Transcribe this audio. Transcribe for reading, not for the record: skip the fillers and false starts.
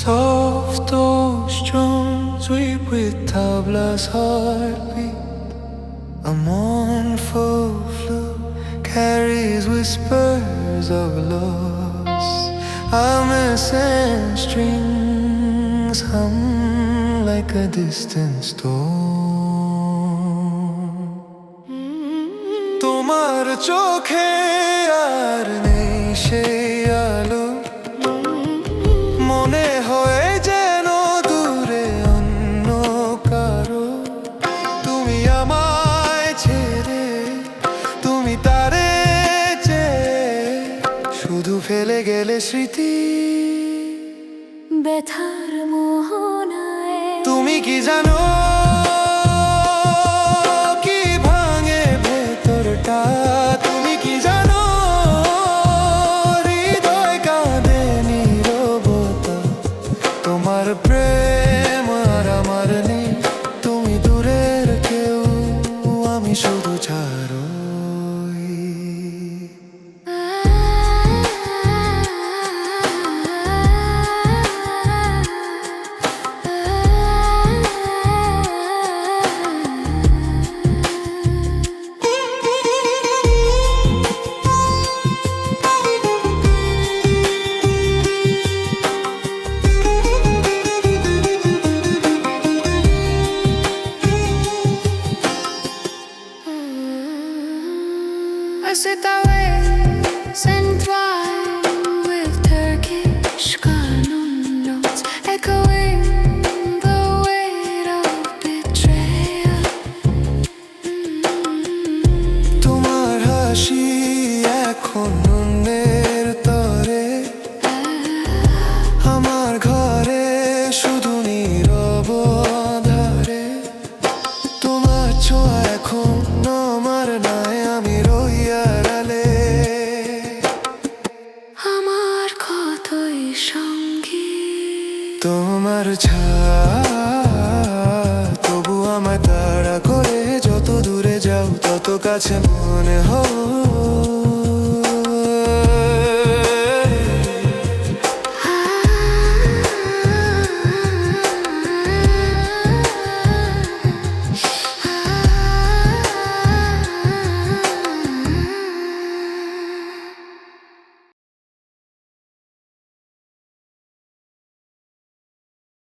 Soft old strings weep with tabla's heartbeat. A mournful flute carries whispers of loss. Our missing strings hum like a distant storm. তোমার চোখে আর নেই সেই আলো, মনে হয় যেন দূরে অন্য কারো। তুমি আমায় ছেড়ে, তুমি তারে চেয়ে শুধু ফেলে গেলে স্মৃতি ব্যথার মোহনায়। তুমি কি জানো কি ভাঙে ভেতরটা? তুমি কি জানো হৃদয় কাঁদে নীরবতা? তোমার প্রেম আর আমার নেই, তুমি দূরের কেউ, আমি শুধু ছাড়ো। I sit away entwined with Turkish kanun notes, echoing the weight of betrayal. তোমার হাসি এখন অন্যের তরে, আমার ঘরে শুধু নীরব ধারে। তোমার ছোঁয়া এখন আমার নয়, আমি রই আড়ালে। আমার কতই সঙ্গী তোমার ছায়া তবু আমায় তাড়া করে, যত দূরে যাও তত কাছে মনে হয়।